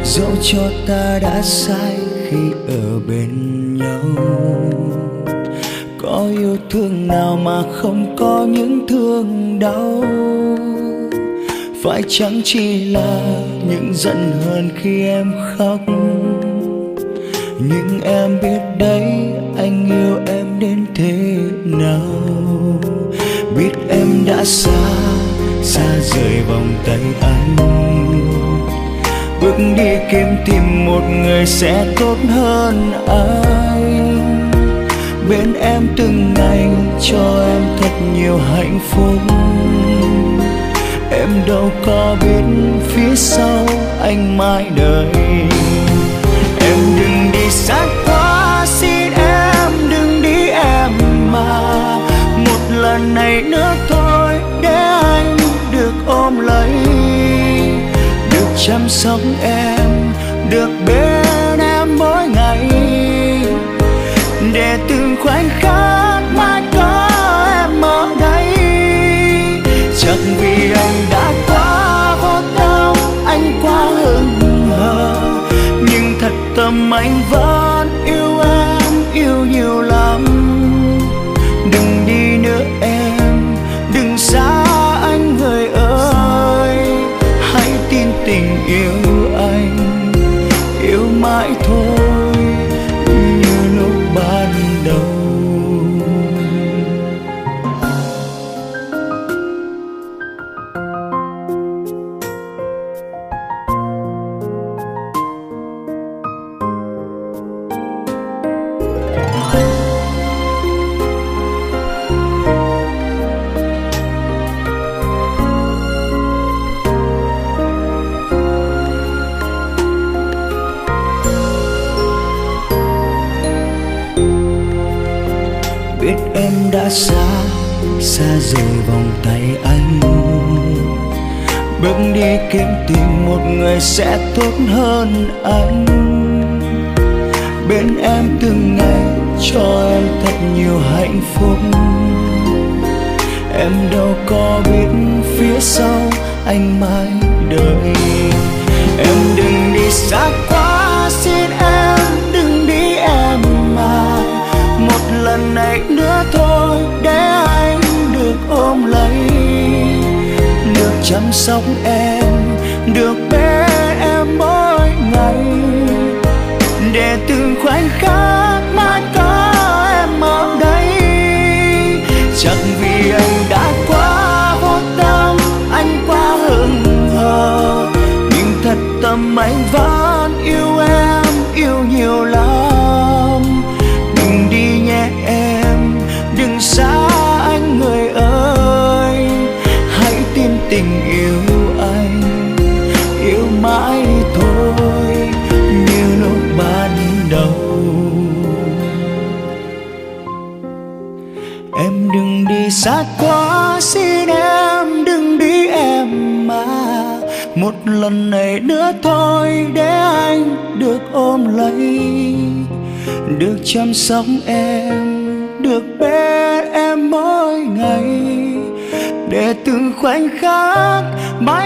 dẫu cho ta đã sai khi ở bên nhau. Có yêu thương nào mà không có những thương đau? Phải chăng chỉ là những giận hờn khi em khóc? Nhưng em biết đấy, anh yêu em đến thế nào. Biết em đã xa rời vòng tay anh, bước đi kiếm tìm một người sẽ tốt hơn anh. Bên em từng ngày cho em thật nhiều hạnh phúc. Em đâu có biết phía sau anh mãi đợi. Em đừng đi xa quá, xin em đừng đi em mà. Một lần này nữa thôi để anh được ôm lấy, được chăm sóc em, được bên em mỗi ngày. Để từng khoảnh khắc mãi có em ở đây. Chắc vì anh đã quá vô tâm, anh quá hững hờ, nhưng thật tâm anh vẫn yêu em, yêu nhiều lắm. Đừng đi nữa em, đừng xa anh người ơi. Hãy tin tình yêu anh, yêu mãi thôi như lúc ban đầu. Biết em đã xa rời vòng tay anh, bước đi kiếm tìm một người sẽ tốt hơn anh. Bên em từng ngày cho em thật nhiều hạnh phúc. Em đâu có biết phía sau anh mãi đợi. Em đừng đi xa quá, xin em đừng đi em mà. Một lần này nữa thôi để anh được ôm lấy, được chăm sóc em, được bên em mỗi ngày. Để từng khoảnh khắc mãi có em ở đây. Chắc vì anh đã quá vô tâm, anh quá hững hờ, nhưng thật tâm anh vẫn yêu em, yêu nhiều lắm. Đừng đi nhé em, đừng xa anh người ơi. Hãy tin tình yêu anh, yêu mãi thôi như lúc ban đầu. Em đừng đi xa quá, xin em đừng đi em mà. Một lần này nữa thôi để anh được ôm lấy, được chăm sóc em, được bên em mỗi ngày. Để từng khoảnh khắc mãi